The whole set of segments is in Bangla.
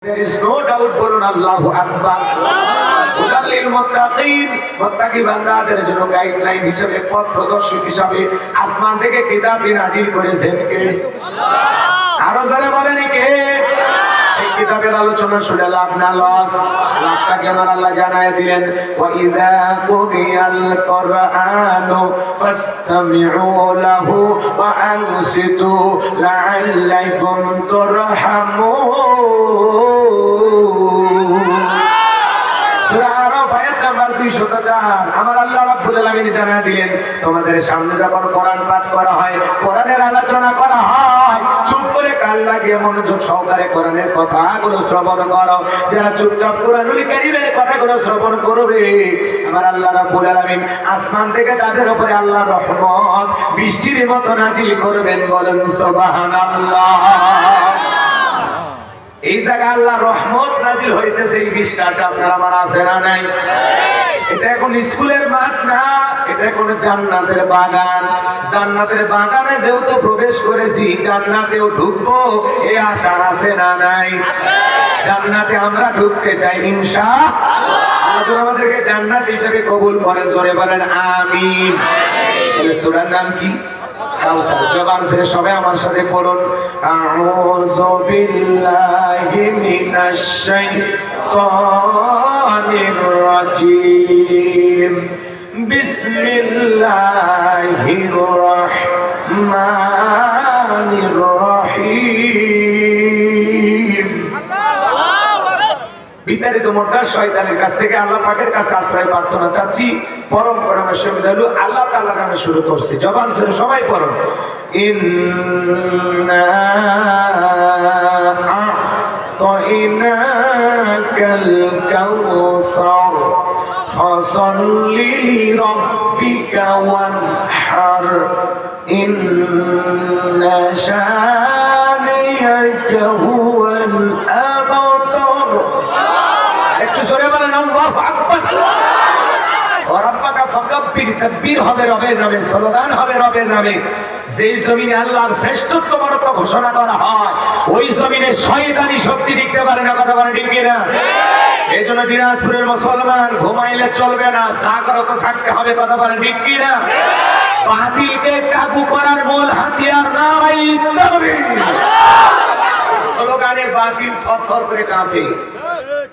There is no doubt, বলুন আল্লাহু আকবার। হুদাল লিল মুত্তাকিন, মুত্তাকি বান্দাদের জন্য গাইডলাইন হিসেবে, পথ প্রদর্শক হিসেবে আসমান থেকে কিতাবটি নাজিল করেছেন কে? আল্লাহ। আরো যারা বলেন কে? সেই কিতাবের আলোচনা শুনে লাভ না লস। লাভটা কেন আল্লাহ জানায় দিলেন, ওয়া ইযা কুরিয়াল কুরআনু ফাসতামিউ লাহু ওয়া আনসিতু লাআল্লাকুম তুরহামুন। সূরা আরাফ আয়াত নাম্বার 204। আমার আল্লাহ রাব্বুল আলামিন জানায় দিলেন, তোমাদের সামনে যখন কোরআন পাঠ করা হয়, কোরআনের আলোচনা করা হয়, চুপ করে কান লাগিয়ে মনোযোগ সহকারে কোরআনের কথাগুলো শ্রবণ করো। যারা চুপচাপ কোরআনুল কারীমের কথাগুলো শ্রবণ করবে, আমার আল্লাহ রাব্বুল আলামিন আসমান থেকে তাদের উপরে আল্লাহর রহমত বৃষ্টির মতো নাজিল করবেন। বলেন সুবহানাল্লাহ। এই জায়গায় আল্লাহর রহমত নাজিল হইতেছে, এই বিশ্বাস আপনার আমার আছে না নাই? এটা এখন স্কুলের মাঠ না, এটা কোন জান্নাতের বাগান। জান্নাতের বাগানে যেহেতু প্রবেশ করেছি, জান্নাতেও ঢুকবো এই আশা আছে না নাই? জান্নাতে আমরা ঢুকতে চাই ইনশাআল্লাহ। আমাদেরকে জান্নাত হিসেবে কবুল করেন, জোরে বলেন আমিন। তাহলে সূরার নাম কি? কাউসার। জবান ছেড়ে সবাই আমার সাথে পড়ুন, আউযু বিল্লাহি মিনাশ শাইতানির রাজিম, বিসমিল্লাহির রাহমানির রহিম। বিতাড়িত মোটা শয়তানের কাছ থেকে আল্লাহ পাকের কাছে আশ্রয় প্রার্থনা চাচ্ছি। পরম পরমেশ্বর বিদালু আল্লাহ তাআলার নামে শুরু করছি। জবান ছেড়ে সবাই পড়ুন, ইন্না আ'তাইনাকাল কাউসার ফাসাল্লি লিরাব্বিকা ওয়ানহার ইন্না শানিয়াকা হুয়াল আবতার। একটু জোরে বলেন আল্লাহু আকবার। তাকবীর হবে রবের নামে, স্লোগান হবে রবের নামে। যেই জমিনে আল্লাহর শ্রেষ্ঠত্ব বরত্ব ঘোষণা করা হয়, ওই জমিনে শয়তানি শক্তি টিকতে পারে না। কথা বলেন ঠিক কিনা? এই জন্য দিনাজপুরের মুসলমান ঘুমাইলে চলবে না, জাগ্রত থাকতে হবে। কথা বলেন ঠিক কিনা? বাতিলকে কাবু করার মূল হাতিয়ার নারায়ে তাকবীর। স্লোগানে বাতিল থরথর করে কাঁপে।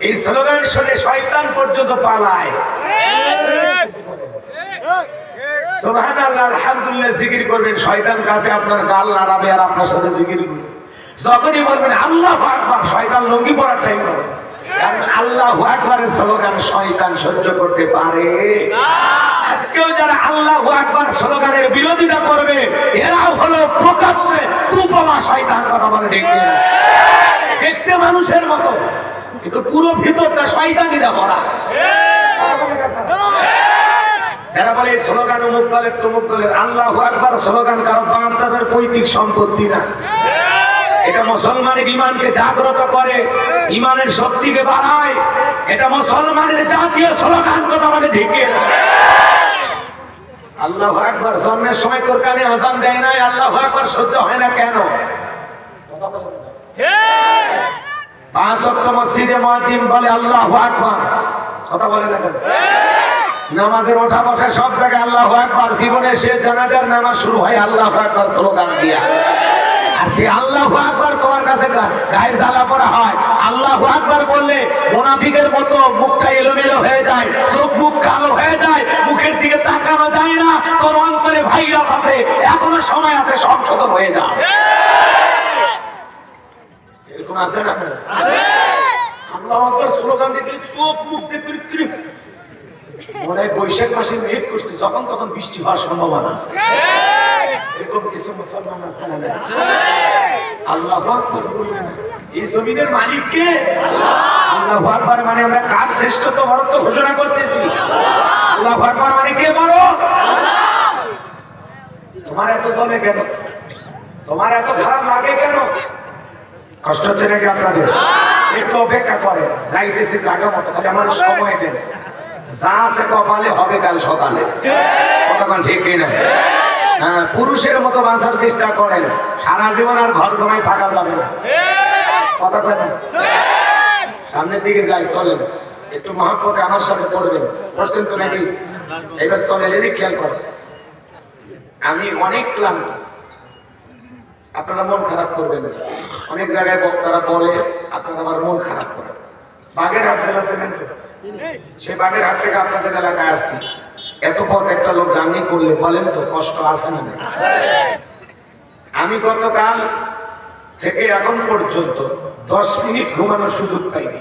এই স্লোগান শুনে শয়তান পর্যন্ত পালায়। সুবহানাল্লাহ, আলহামদুলিল্লাহ জিকির করবেন, শয়তান কাছে আপনার গাল নাড়াবে আর আপনার সাথে জিকির করবে। যখনই বলবেন আল্লাহু আকবার, শয়তান লঙ্গি পরার টাইম হবে। কারণ আল্লাহু আকবারের স্লোগান শয়তান সহ্য করতে পারে না। আজকেও যারা আল্লাহু আকবার স্লোগানের বিরোধিতা করবে, এরাও হলো প্রকাশ্যে তুপমা শয়তান। কথা বলে দেখতে মানুষের মতো, কিন্তু পুরো ভিতরটা শয়তানিরা ভরা। যারা বলে স্লোগান অমুক দলের তমুক দলের, আল্লাহু আকবার স্লোগান কারো বান্দাদের পৈতৃক সম্পত্তি না। এটা মুসলমানের ঈমানকে জাগ্রত করে, ঈমানের শক্তিকে বাড়ায়। এটা মুসলমানের জাতীয় স্লোগান। কথা বলে ঢেকে আল্লাহু আকবার। জন্মের সময় তোর কানে আযান দেয় নাই, আল্লাহু আকবার সহ্য হয় না কেন? পাঁচ ওয়াক্ত মসজিদে মুয়াজ্জিন বলে আল্লাহু আকবার, কথা বলে না কেন? নামাজের ওঠা বসা সব জায়গায় আল্লাহু আকবার। জীবনের শেষ জানাজার নামাজ শুরু হয় আল্লাহু আকবার স্লোগান দিয়া। আর সে আল্লাহু আকবার তোমার কাছে গায়ে জ্বালা পড়া হয়। আল্লাহু আকবার বললে মুনাফিকের মতো মুখটা এলোমেলো হয়ে যায়, চোখ মুখ কালো হয়ে যায়, মুখের দিকে তাকানো যায় না। তোর অন্তরে ভাইরাস আছে, এখনো সময় আছে, সংশোধন হয়ে যা। এরকম আছে না? আছে। আল্লাহু আকবার স্লোগান দেখলে চোখ মুখ দেখলে মনে হয় বৈশাখ মাসে মেঘ করছে, যখন তখন বৃষ্টি হওয়ার সম্ভাবনা আছে। এরকম কিছু মুসলমান আছে না? আল্লাহু আকবার বলবেন, এই জমিনের মালিক কে? আল্লাহু আকবার মানে আমরা কার শ্রেষ্ঠত্ব বরত্ব ঘোষণা করতেছি। আল্লাহু আকবার মানে কে বড়? তোমার এত চলে কেন? তোমার এত খারাপ লাগে কেন? কষ্ট হচ্ছে নাকি আপনাদের? একটু অপেক্ষা করেন, যাইতেছি জায়গা মতো, খালি আমার সময় দেন। যা আছে কপালে হবে কাল সকালে। কতক্ষণ ঠিক কিনা? পুরুষের মতো বাঁচার চেষ্টা করেন, সারা জীবন আর ঘর জমায় থাকা যাবে না। কথা বলেন সামনের দিকে যাই, চলেন একটু মহাপ্পকে আমার সাথে পড়বেন। পড়ছেন তো নাকি? এবার চলেন, এদিক খেয়াল করেন। আমি অনেক ক্লান্ত, আপনারা মন খারাপ করবেন না। অনেক জায়গায় বক্তারা বলে আপনারা আমার মন খারাপ করেন। বাগেরহাট জেলা ছিলেন তো, সেই বাগেরহাট থেকে আপনাদের এলাকায় আসছি। এত পথ একটা লোক জার্নি করলে বলেন তো কষ্ট আছে না? আমি গতকাল থেকে এখন পর্যন্ত 10 মিনিট ঘুমানোর সুযোগ পাইনি,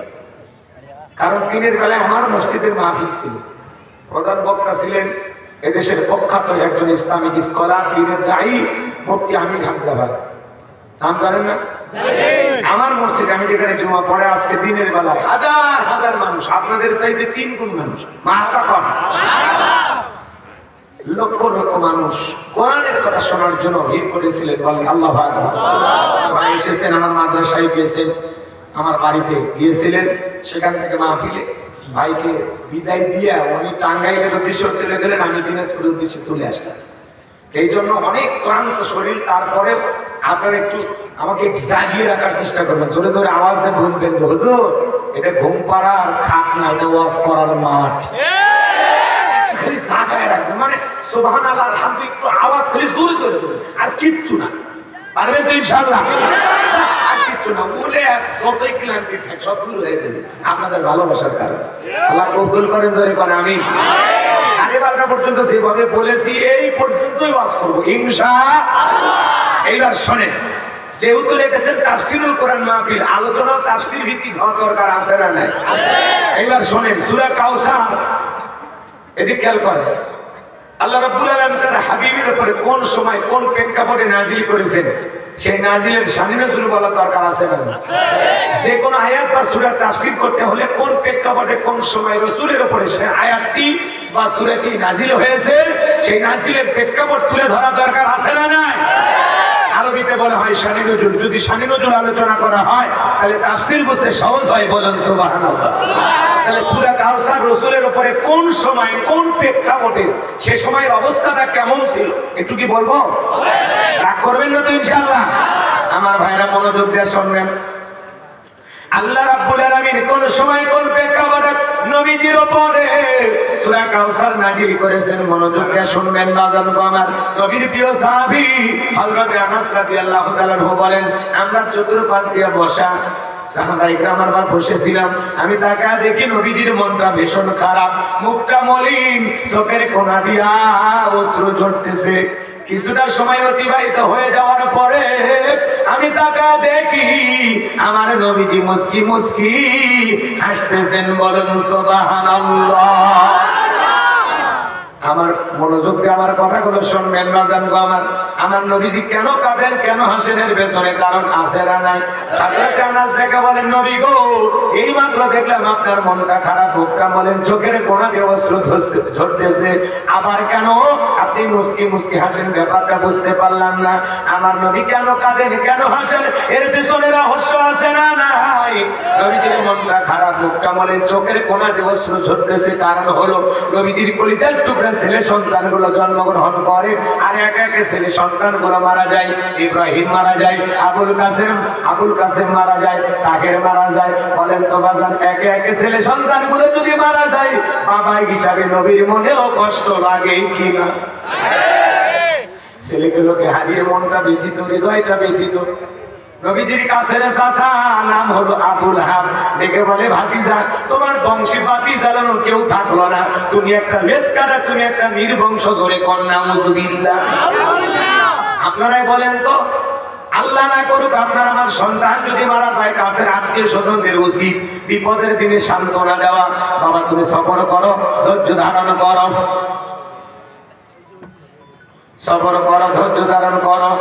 কারণ দিনের বেলায় আমার মসজিদের মাহফিল ছিল। প্রধান বক্তা ছিলেন এদেশের প্রখ্যাত একজন ইসলামিক স্কলার, দিনের দায়ী মুফতি আমির হামজা ভাই। নাম জানেন না? আমার মসজিদ, আমি যেখানে জুমা পড়ে, আজকে দিনের বেলায় হাজার হাজার মানুষ, আপনাদের চাইতে 3 গুণ মানুষ, মাহাতা কর, লক্ষ লক্ষ মানুষ কোরআনের কথা শোনার জন্য ভিড় করেছিলেন। বলেন আল্লাহু আকবার। ভাই এসেছেন, আমার মাদ্রাসায় গিয়েছেন, আমার বাড়িতে গিয়েছিলেন, সেখান থেকে মাহফিলে ভাইকে বিদায় দিয়ে উনি টাঙ্গাইলের উদ্দেশ্যে চলে গেলেন, আমি দিনাজপুরের উদ্দেশ্যে চলে আসলাম। এই জন্য অনেক ক্লান্ত শরীর, তারপরে আপনারা একটু আমাকে জাগিয়ে রাখার চেষ্টা করবেন। জোরে জোরে আওয়াজ দিয়ে বলবেন যে হুজুর এটা ঘুম পাড়ার খাট না, এটা ওয়াজ করার মাঠ। খালি জাগায় রাখবেন, মানে সুবহানাল্লাহ আলহামদুলিল্লাহ একটু আওয়াজ খালি জোরে জোরে দেবেন, আর কিচ্ছু না। পারবেন তো ইনশাআল্লাহ? আর কিচ্ছু না, বলে যতই ক্লান্তি থাক সব দূর হয়ে যাবে আপনাদের ভালোবাসার কারণে। আল্লাহ কবুল করেন, জোরে করেন আমিন। 12:30 পর্যন্ত যেভাবে বলেছি এই পর্যন্তই ওয়াজ করবো ইনশাআল্লাহ। এইবার শোনেন, যেহেতু রেখেছেন তাফসীরুল কোরআন মাহফিল, আলোচনা তাফসীর ভিত্তিক হওয়া দরকার আছে না নাই? এইবার শোনেন, সূরা কাউসার, এদিকে খেয়াল করেন। আল্লাহ রাব্বুল আলামিন তার হাবিবের উপরে কোন সময় কোন প্রেক্ষাপটে নাজিল করেছেন, সেই নাজিলের শানি নজুল বলার দরকার আছে না? যে কোন আয়াত বা সূরা তাফসীর করতে হলে কোন প্রেক্ষাপটে কোন সময় রাসূলের উপরে সেই আয়াতটি বা সূরাটি নাজিল হয়েছে, সেই নাজিলের প্রেক্ষাপট তুলে ধরা দরকার আছে না নাই? আরবিতে বলা হয় শানি নজুল। যদি শানি নজুল আলোচনা করা হয় তাহলে তাফসীর বুঝতে সহজ হয়। বলেন সুবহানাল্লাহ। তাহলে সূরা কাউসার রাসূলের উপরে কোন সময় কোন প্রেক্ষাপটে, সে সময়ের অবস্থাটা কেমন ছিল একটু কি বলবো? রাগ করবেন না তো ইনশাআল্লাহ? আমার ভাইরা মনোযোগ দিয়ে শুনবেন। আল্লাহ রাব্বুল আলামিন কোন সময় কোন প্রেক্ষাপটে নবীজির উপরে সূরা কাউসার নাযিল করেছেন, মনোযোগ দিয়ে শুনবেন বাজান গো আমার। নবীর প্রিয় সাহাবী হযরত আনাস রাদিয়াল্লাহু তাআলা বলেন, আমরা চতুর্পাশ দিয়ে বসা সাহাবায়ে কেরাম আমার বসেছিলাম, আমি তাকায় দেখি নবীজির মনটা ভীষণ খারাপ, মুখটা মলিন, চোখের কোণা দিয়া অশ্রু ঝরতেছে। কিছুটা সময় অতিবাহিত হয়ে যাওয়ার পরে আমি তাকায় দেখি আমার নবীজি মুস্কি মুস্কি হাসতেছেন। বলেন সুবহানাল্লাহ। আমার মনোযোগ দিয়ে আমার কথাগুলো শুনবেন বাজান গো আমার। আমার নবীজি কেন কাঁদেন, কেন হাসেন, এর পেছনে কারণ আছে না নাই? হযরত আনাস দেখে বলেন, নবী গো এই মাত্র দেখলাম আপনার মনটা খারাপ, মুখটা বলেন চোখের কোণা দিয়ে অশ্রু ঝরতেছে, আবার কেন আপনি মুস্কি মুস্কি হাসেন, ব্যাপারটা বুঝতে পারলাম না। আমার নবী কেন কাঁদেন, কেন হাসেন, এর পেছনে রহস্য আছে না নাই? নবীজির মনটা খারাপ, মুখটা বলেন চোখের কোণা দিয়ে অশ্রু ঝরতেছে, কারণ হলো নবীজির কলিজার টুকরা ছেলে সন্তানগুলো জন্মগ্রহণ করে, আর একে একে ছেলে সন্তানগুলো মারা যায়। ইব্রাহিম মারা যায়, আবুল কাসেম মারা যায়, তাহের মারা যায়। বলেন তো বাজান, একে একে ছেলে সন্তানগুলো যদি মারা যায়, বাবা হিসাবে নবীর মনেও কষ্ট লাগে কিনা? ছেলেগুলোকে হারিয়ে মনটা ব্যথিত, হৃদয়টা ব্যথিত। নবীজির কাছের চাচা নাম হলো আবুল হাব, ডেকে বলে, ভাতিজা তোমার বংশী বাতি জ্বালানো কেউ থাকলো না, তুমি একটা লেজ কাটা, তুমি একটা নির্বংশ, জোরে কন্যা মুজবিল্লাহ। আপনারাই বলেন তো, আল্লাহ না করুক আপনার আমার সন্তান যদি মারা যায়, কাছের আত্মীয় স্বজনদের উচিত বিপদের দিনে সান্ত্বনা দেওয়া। বাবা তুমি সবর করো, ধৈর্য ধারণ করো, সবর করো, ধৈর্য ধারণ করো।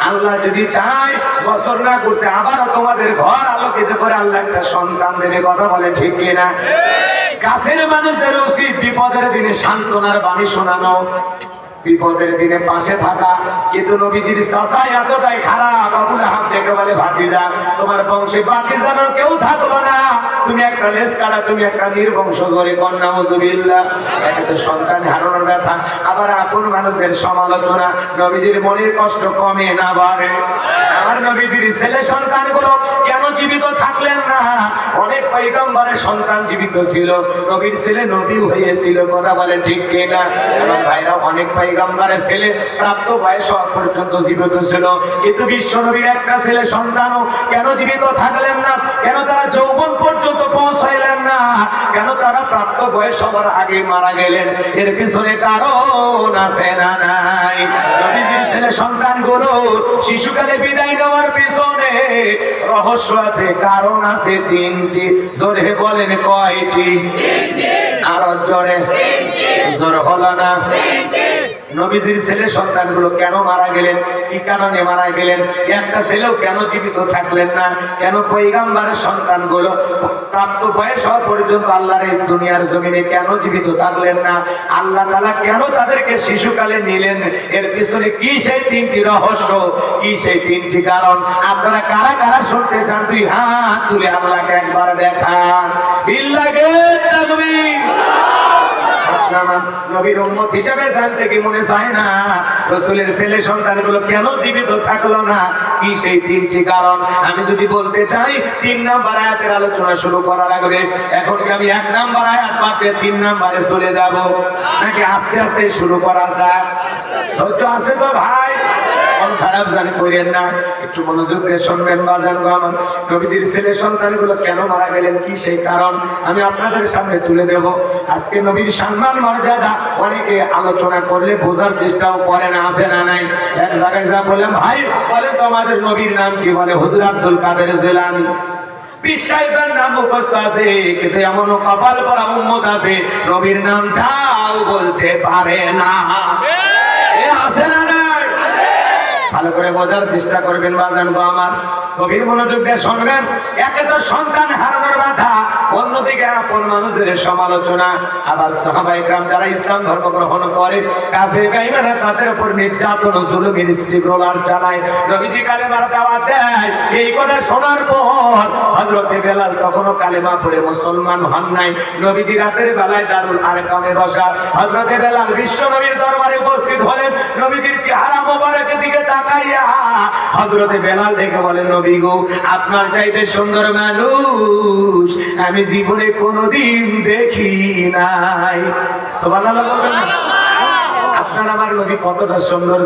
আল্লাহ যদি চায় বছর না করতে আবারও তোমাদের ঘর আলোকিত করে আল্লাহ একটা সন্তান দেবে। কথা বলে ঠিক কিনা? কাছের মানুষদের উচিত বিপদের দিনে সান্ত্বনার বাণী শোনানো, বিপদের দিনে পাশে থাকা। কিন্তু নবীজির চাচা এতটাই খারাপ, আবুল আহাব ডেকে বলে, ভাতিজা তোমার বংশে বাতি জানার কেউ থাকলো না, তুমি একটা লেজ কাটা, তুমি একটা নির্বংশ, জোরে কন্যা নাউজুবিল্লাহ। একে তো সন্তান হারানোর ব্যথা, আবার আপন মানুষদের সমালোচনা, নবীজির মনের কষ্ট কমে না বাড়ে। আমার নবীজির ছেলে সন্তানগুলো কেন জীবিত থাকলেন না? অনেক পয়গম্বরের সন্তান জীবিত ছিল, নবীর ছেলে নবী হয়েছিল, কথা বলে ঠিক কিনা? আমার ভাইরা, অনেক পয়গম্বরের ছেলে প্রাপ্ত বয়স হওয়া পর্যন্ত জীবিত ছিল, কিন্তু বিশ্ব নবীর একটা ছেলে সন্তানও কেন জীবিত থাকলেন না? কেন তারা যৌবন পর্যন্ত পৌঁছাইলেন না? কেন তারা প্রাপ্ত বয়স হওয়ার আগে মারা গেলেন? এর পিছনে কারণ আছে না নাই? নবীজির ছেলে সন্তানগুলো শিশুকালে বিদায় নেওয়ার পিছনে রহস্য আছে, কারণ আছে তিনটি। জোরে বলেন কয়টি? আরো জোরে, জোর হলো না। নবীজির ছেলে সন্তানগুলো কেন মারা গেলেন? কি কারণে মারা গেলেন? একটা ছেলেও কেন জীবিত থাকলেন না? কেন পয়গম্বরের সন্তানগুলো প্রাপ্ত বয়স হওয়া পর্যন্ত আল্লাহর এই দুনিয়ার জমিনে কেন জীবিত থাকলেন না? আল্লাহ তাআলা কেন তাদেরকে শিশুকালে নিলেন? এর পিছনে কি সেই তিনটি রহস্য, কি সেই তিনটি কারণ? আপনারা কারা কারা শুনতে চান? তুই হাত তুলে আল্লাহকে একবার দেখান। বিল্লাহে তাকবীর। নবীর উম্মত হিসেবে জানতে কি মনে চায় না রাসূলের ছেলে সন্তানগুলো কেন জীবিত থাকলো না? কি সেই তিনটি কারণ? আমি যদি বলতে চাই ৩ নাম্বার আয়াতের আলোচনা শুরু করা লাগবে। এখন কি আমি ১ নাম্বার আয়াত বাদ দিয়ে ৩ নাম্বারে চলে যাব, নাকি আস্তে আস্তে শুরু করা যায়? ধৈর্য আছে তো ভাই? মন খারাপ জানি করেন না, একটু মনোযোগ দিয়ে শুনবেন বাজান গো আমার। নবীজির ছেলে সন্তানগুলো কেন মারা গেলেন, কি সেই কারণ আমি আপনাদের সামনে তুলে দেব। আজকে নবীর সম্মান মর্যাদা অনেকে আলোচনা করলে বোঝার চেষ্টাও করে না, আছে না নাই? এক জায়গায় যা বললাম, ভাই বলে তো আমাদের নবীর নাম কি? বলে হুজুর আব্দুল কাদের জিলানী। পীর সাহেবের নাম মুখস্থ আছে, কিন্তু এমনও কপাল পরা উম্মত আছে নবীর নামটাও বলতে পারে না। আছে না নাই? ভালো করে বোঝার চেষ্টা করবেন বাজান গো আমার, গভীর মনোযোগ দিয়ে শুনবেন। একে তো সন্তান হারানোর বাধা, অন্যদিকে আপন মানুষদের সমালোচনা, আবার সাহাবায়ে কেরাম যারা ইসলাম ধর্ম গ্রহণ করে কাফের বেঈমানরা তাদের উপর নির্যাতন জুলুম ইস্তিগফার চালায়, নবীজি কালেমার দাওয়াত দেয়। এই কথা শোনার পর হযরতে বেলাল তখনও কালেমা পড়ে মুসলমান হন নাই। নবীজি রাতের বেলায় দারুল আরকামে বসা, হযরতে বেলাল বিশ্ব নবীর দরবারে উপস্থিত হলেন। নবীজির চেহারা মোবারকের দিকে তাকাইয়া হযরতে বেলাল দেখে বলেন, নবী গো, আপনার চাইতে সুন্দর মানুষ আমি জীবনে কোনোদিন দেখি নাই। সুবহানাল্লাহ বলবেন না? আপনার আমার নবী কতটা সুন্দর।